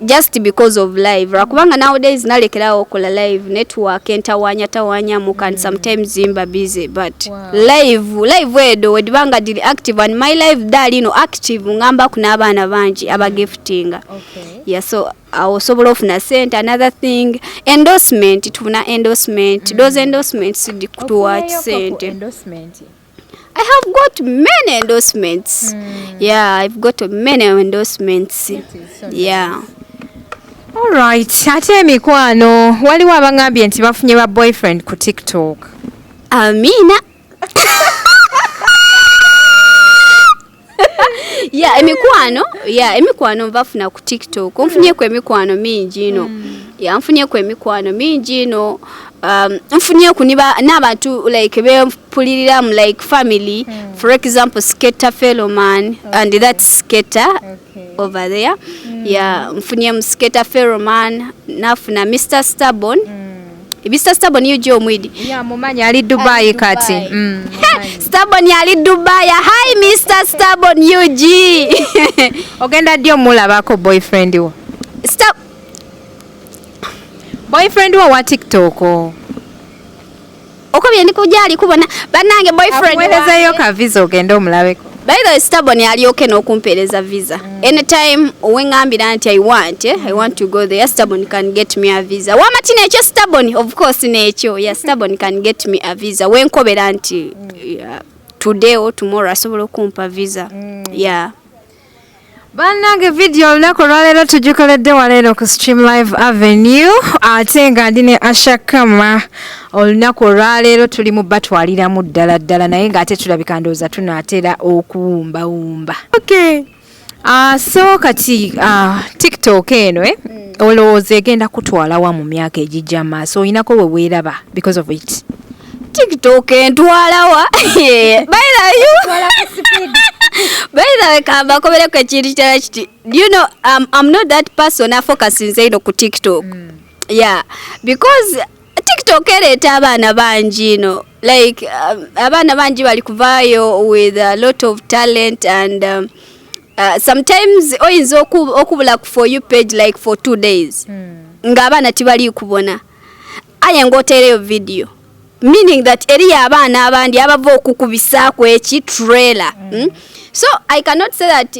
just because of live rakubanga nowadays nalekerawo okola live network entawanya mu can sometimes zimba busy but live edo wedibanga dili active and my live dali no active ngamba kuna abana banji abagiftinga yeah so osobola ofuna sente another thing endorsement tuna endorsement those endorsements dikutuwa sente I have got many endorsements. Yeah, I've got many endorsements. Yeah. All right. Ate mikwano waliwo abangambye nti bafunye ba boyfriend ku TikTok. Amina. emikwano bafuna ku TikTok. Onfunyeeko emikwano mingi ino. Nfunyeeko emikwano mingi ino. Nfunyeeko n'abantu like bempulirira mu like family. For example, Skater fellow man, and that's Skater over there. Mfunye Skater fellow man, nafuna Mr. Stubborn. Mr. Stubborn yujo omwidi. Mumanyi ali Dubai kati. Stubborn yali Dubai. Hi Mr. Stubborn UG. Ogenda dio mulabako boyfriend wo. Boyfriend wa TikTok. Okobye ndikujali kubona banange boyfriend mwelezeyo ka visa ogenda omulabeko. By the way, Stubborn yali okay n'okumpereza visa. Anytime wengambira nti I want to go there, Stubborn can get me a visa. Wamati nekyo Stubborn, of course nekyo. Stubborn can get me a visa. Wenkobera nti today or tomorrow asobola okumpa visa. Bannange video olunaku lwaleero tugikoledde waleero ku Stream Live Avenue ate nga ndine Ashakama olunaku lwaleero tuli mu batwaliramu ddala naye ng'ate tulabika ndowooza tunaatera okuwumbawumba. Okay. So kati TikTok eno olowooza egenda kutwalawa mu myaka egijja maaso oyinako we weeraba because of it? TikTok entwalawa. By the way, kamba kobere kwa chiri chiti. You know, I'm not that person I focus in ku TikTok. Because TikTok ereta abana banji like abana banji bali kuvayo with a lot of talent and sometimes oyinza okubula ku for you page like for 2 days. Nga abana tibali kubona. Aye ngotereyo video. Meaning that area abana abandi abava okukubisako eki trailer. So I cannot say that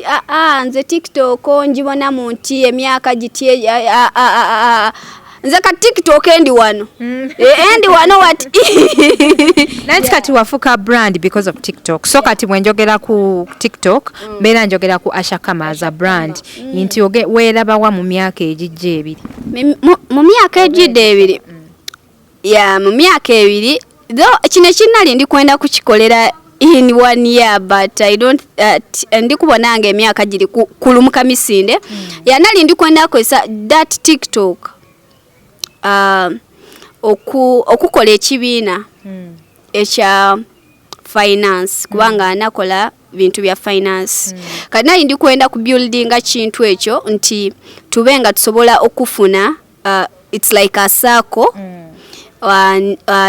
nze TikTok njibona munti emyaka gitie nze ka TikTok endi wano. Endi wano what? Nanti kati wafuka brand because of TikTok. So kati mwenjogera ku TikTok, mbera njogera ku Ashakama as a brand. Nti weeraba wa mu myaka egijja ebiri. Mu myaka egijja ebiri. Mu myaka ebiri. Though kino kinali ndi kwenda kukikolera in 1 year, but I don't ndi kubona nga emyaka giri kulumuka misinde. Nali ndi kwenda kozesa that TikTok okukola ekibiina ekya finance kubanga nakola bintu bya finance. Kati nali ndi kwenda ku buildinga kintu ekyo nti tubenga tusobola okufuna it's like a circle.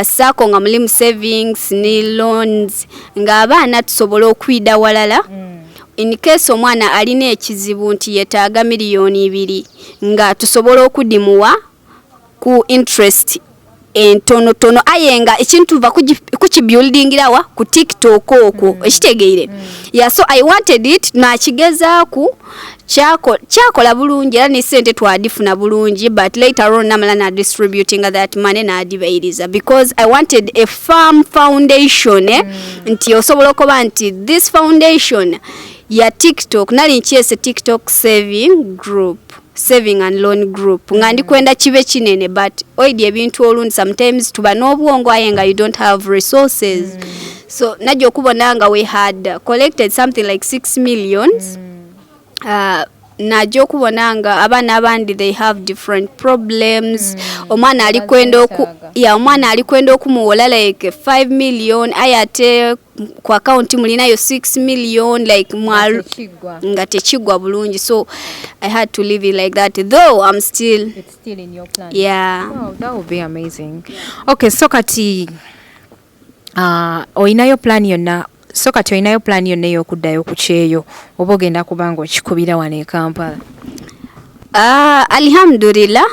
Sako nga mulimu savings ni loans nga abaana tusobola okwida walala. In case omwana alina ekizibu nti yetaaga $2,000,000 nga tusobola okudimuwa ku interest entono ayenga ekintu va kukibuildingirawa ku TikTok okwo ekitegeire. So I wanted it na kigezaku kyakola bulungi era ne sente twadifuna bulungi, but later on namala na distributing that money na divairiza because I wanted a firm foundation nti osobola okuba nti this foundation ya TikTok nali nkyese TikTok saving and loan group nga ndi kwenda kibe kinene, but oidi ebintu olundi sometimes tuba n'obwongo aye nga you don't have resources. So najja okubona nga we had collected something like 6 million. Najja okubona nga abana abandi they have different problems. Omwana ali kwenda okumuwola like 5 million ayate ku account mulinayo 6 million like nga tekigwa bulungi. So I had to leave it like that, though it's still in your plan. Wow, that would be amazing. Okay, so kati oyinayo plan yonna. So kati oyinayo plan yonna ey'okuddayo ku kyeyo oba ogenda kubanga okikubira wano e Kampala? Alhamdulillah.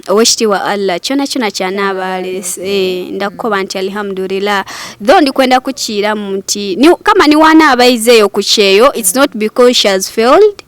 Owekitiibwa Allah kyona kyanaabaleese ndakukoba nti alhamdulillah. Though ndi kwenda kukiiramu nti kama niwaana abayizeeyo ku kyeyo, it's not because she has failed.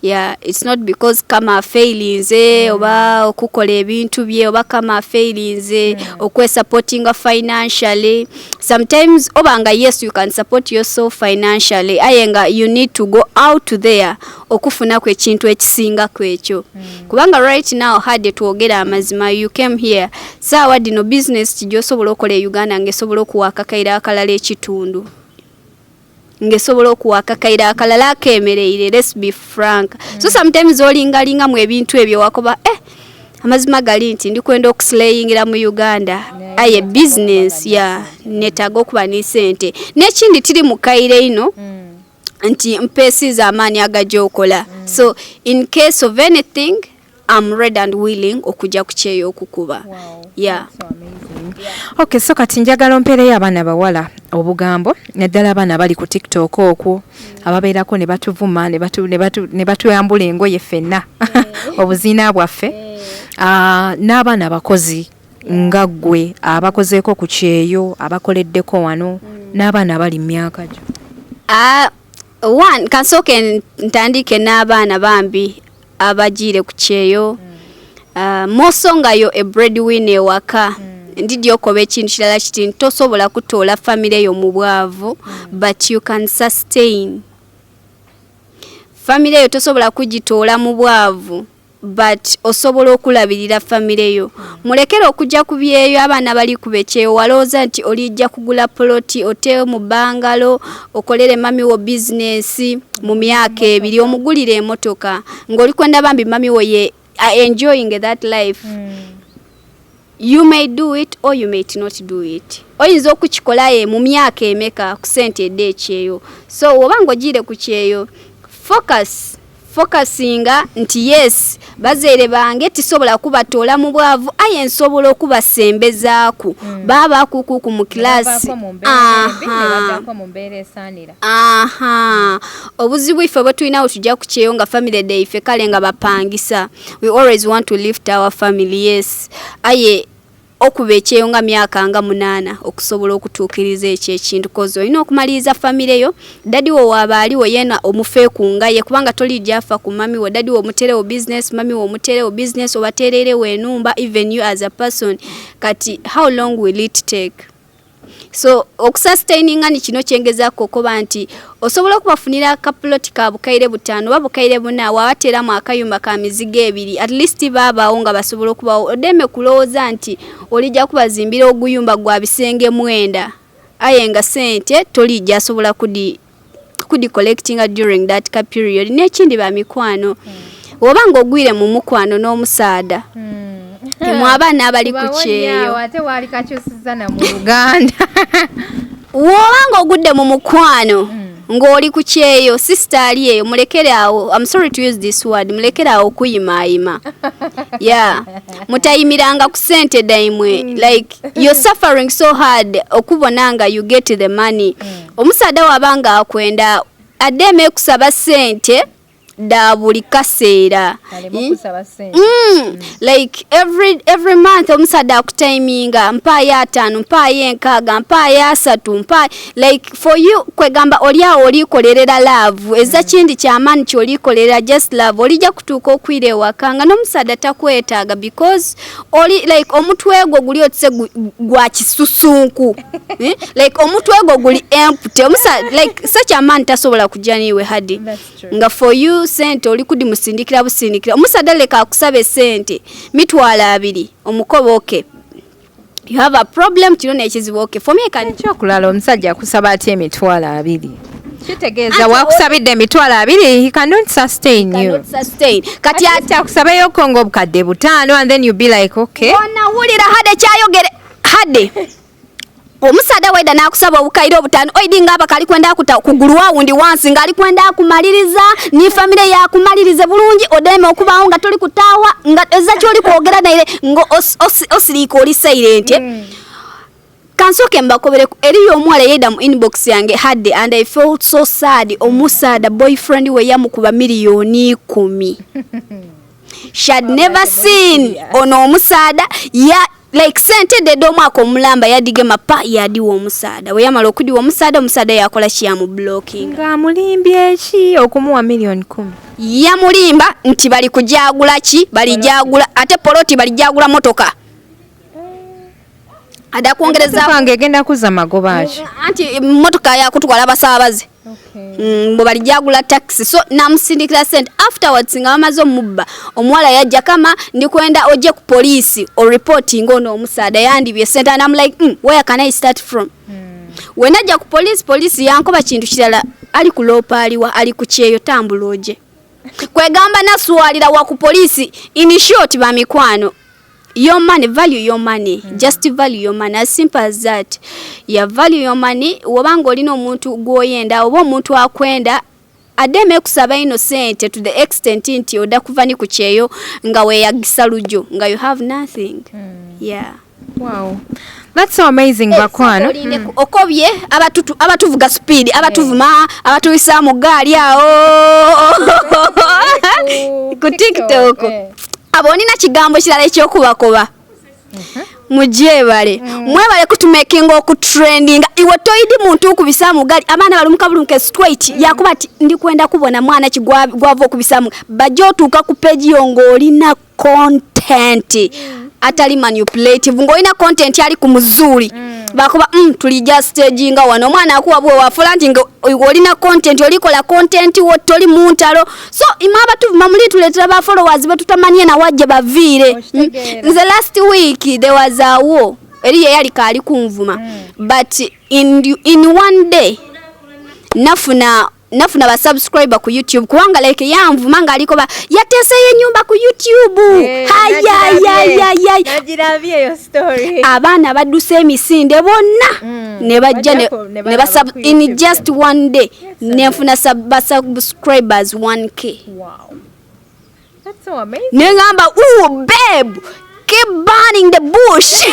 It's not because kama failinze oba okukola ebintu bye oba kama failinze okwesupportinga financially. Sometimes obanga yes you can support yourself financially, ayenga you need to go out there okufuna kwe kintu ekisinga kwekyo. Kubanga right now hade tuogera amazima, you came here sawa dino business kijosobola okola Uganda ngesobola okuwaka kaira akalala ekitundu. ngesobola okuwakakaira akalala kemereire. Let's be frank. So sometimes olingalinga mu ebintu ebyo wakoba amazima gali nti ndikwenda okuslayingira mu Uganda aye business ya netago kuba ni sente nekindi tiri mu kaire ino nti mpesi za amani agajokola. So in case of anything I'm ready and willing okuja kucheyo okukuba. Yeah. Okay, so kati njagala ompereyo abaana bawala obugambo naddala abaana bali ku TikTok okwo ababeerako ne batuvuma ne batuyambula engoye ffenna obuziina bwaffe n'abaana abakozi nga ggwe abakozeeko ku kyeyo abakoleddeko wano n'abaana bali mu myaka gyo. One kansooke ntandike n'abaana bambi abagiire ku kyeyo mosongayo e breadwinner ewaka ndidi okoba ekintu kirala kiti tosobola kutoola family yo mu bwavu but you can sustain family yo tosobola kugitoola mu bwavu but osobola okulabirira family yo. Mulekere okujja ku byeyo abaana bali kubekyeyo walooza nti olijja kugula ploti oteyo mu bangalo okolere mami wo business mu myaka ebiri omugulire emotoka ng'oli kwenda bambi mami wo ye enjoying that life. You may do it or you may not do it. Oyinza okukikolaye mu myaka emeka ku sente edde ekyeyo. So obango gire ku kyeyo focusinga nti yes bazeere bange tisobola kubatoola mu bwavu aye nsobola okubasembezaaku baba kuku mu class. Obuzibu ife bwe tulinawo tujja ku kyeyo nga family day ife kale nga bapangisa. We always want to lift our family. Yes aye okuba ekyeyo nga myaka nga 8 okusobola okutuukiriza ekyo ekintu kozo olina okumaliriza family yo. Dadi wo wabaaliwo yena omufeeku nga ye kubanga tolijja afa ku mami wo. Dadi wo muterewo business mami wo muterewo business obatererewo enumba even you as a person kati how long will it take? So okusustaininga ni kino kyengezako koba nti osobola okubafunira kaploti ka bukaire butano babukaire buna wabatera mu akayumba ka mizigo 2 at least baba nga basobola kuba odeme kulooza nti olijja kubazimbira oguyumba gwa bisenge 9 aye nga sente tolijja asobola kudi collecting during that period. Nekindi ba mikwano obanga ogwire mu mukwano n'omusaada abaana abali ku kyeyo ate wali kakyusiza na mu Uganda wobanga ogudde mu mukwano ng'oli ku kyeyo sister ali eyo mulekere awo. I'm sorry to use this word, mulekere awo kuyimayima. Yeah mutayimiranga ku sente daimwe like you're suffering so hard okubonanga you get the money. Omusaada wabanga akwenda ademe kusaba sente da buli kaseera like every month omusada akutaiminga mpaya 5 mpaya 6 mpaya 3 mpaya like for you kwegamba oliawo olikolerera love eza kindi kyamani kyolikolera just love olija kutuuka okwire wakanga n'omusada takwetaaga because oli like omutwego guli otse gwa kisusunku like omutwego guli empty omusada like such a man tasobola kujaniwe hadi nga for you sente oli kudi musindikira busindikira omusada leka akusabe sente mitwala 2 omukobo okay you have a problem kino nekizibu okay for me kan kyokulala omusajja akusaba ati emitwala 2 kitegeeza wakusabidde emitwala 2 he cannot sustain you kati ati akusabeyo kongo obukadde 5 and then you be like okay onawulira hade kyayogere hade omusada waida nakusaba obukaire 5 oidi ngaba kali kwenda kugulwa wundi wansi ngali kwenda kumaliriza ni family ya kumalirize bulungi odeme okubawo nga toli kutawa nga eza kyoli kwogera naire ngo osiriko oli silent kansoke mbakobere eriyo omwala yeda mu inbox yange hade and I felt so sad. Omusada boyfriend we yamukuba miliyoni 10 she had never seen ono omusada ya like sente de do mwako mulamba yadige mapa yadi wo musada we yamala okudi wo musada yakola kiyamu blocking nga mulimbye eki okumuwa miliyoni 10 ya mulimba nti bali kujagula ki bali jagula ate poloti bali jagula motoka ada kuongereza wange genda kuza magobachi anti motoka ya kutwala basabaze mbo bali jagula taxi so namusindikira sente afterwards nga amazo mubba omwala yajja kama ndikwenda oje ku police or reporting ono omusada yandibye sente and I'm like where can I start from wenajja ku police yankoba kintu kirala ali kulopa ali ku kyeyo tambuloje kwegamba naswalira wa ku police in short ba mikwano your money, value your money. Just value your money. As simple as that. You value your money. Wabanga olina omuntu gwoyenda oba omuntu akwenda ademe kusaba innocent to the extent nti oda kuvani ku kyeyo nga weyagisa lujo nga you have nothing. Yeah. Wow. That's so amazing bakwano. Okobye abatuvuga speed abatuvuma abatuyisa mu gaali awo ku TikTok. Abonina kigambo kirala ekyokubakoba. Mujebale. Mwebale kutumekinga oku trending. Iwe toidi muntu okubisa mu gaali abaana balumuka bulunke straight yakuba ati ndi kwenda kubona mwana kigwava okubisa mu bajjo tuka ku page yongo olina content. Atali manipulative ngoina content yali ku muzuri bakuba tulija stage nga wano omwana akuwa bwe wafula nti olina content olikola content wotoli muntalo so imaba tuvuma muli tuletera ba followers betutamanye na wajje bavire the last week there was a war eri yali kali kunvuma but in one day nafuna ba subscriber ku YouTube kuwanga like yanvuma nga aliko ba yatese yenyumba ku YouTube haya najiravye yo story abana baduse emisinde bonna ne bajja ne basub in just one day nefuna subscribers 1k. Wow, that's so amazing. Nengamba babe keep burning the bush.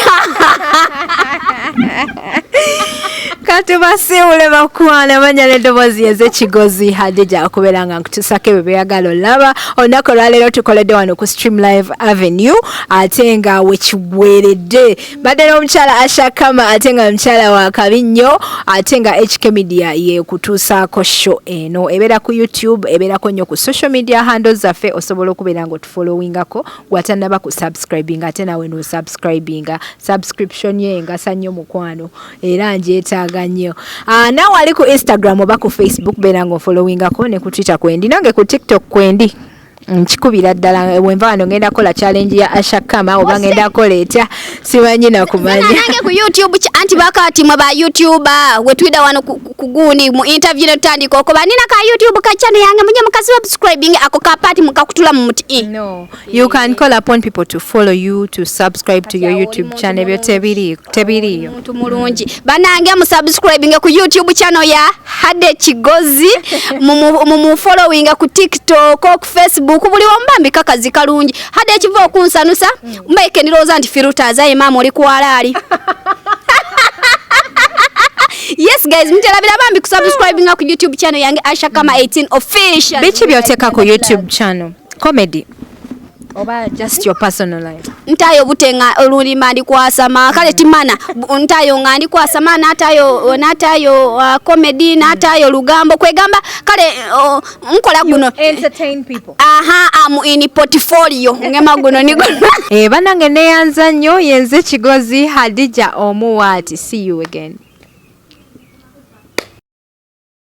Katubasiule bakwana manyale dobozi yeze kigozi Hadija akuberanga nkutusake bebeyagalo laba onako lero tukoledde wano ku Stream Live Avenue atenga wechiweredde badero omukyala Asha Kama atenga omukyala wa Kabinyo atenga HK Media ye kutusako show eno ebera ku YouTube ebera ko nnyo ku social media handles zaffe osobola okuberanga otufollowingako gwatandaba ku subscribing ate nawe no subscribinga subscription ye ngasa nnyo mukwano era njeetaaga nnyo. Nawe ali ku Instagram oba ku Facebook berango followingako ne ku Twitter kwendi nange ku TikTok kwendi nkikubira ddala wenva wano ngenda kola challenge ya Asha Kama oba ngenda koleta simanyi na kumanya nange ku YouTube anti bakati mwa ba YouTuber wetwida wano kuguni mu interview netandiko ko banina ka YouTube ka channel yange muje mukazi subscribing ako ka party mukakutula mu muti. No, you can call upon people to follow you, to subscribe to your YouTube channel tebiriyo muntu mulungi banange mu subscribing ku YouTube channel ya Hade Kigozi mu following ku TikTok ku Facebook kubuli wambambi kakazi kalungi Hade ekiva okunsanusa mbaike ndiroza nti filters ayi mama oli kwalali. Yes guys, mtelabira bambi ku subscribing ku YouTube channel yange Asha Kama 18 official. Bichi byoteka ku YouTube channel comedy oba just your personal life. Ntayo butenga olulima ndi kwasama kale timana ntayo ngandi kwasama natayo comedy natayo lugambo kwegamba kale nkola guno entertain people. Am in portfolio ngema guno ni banange neyanza nnyo yenze Kigozi Hadija Omuwati. See you again.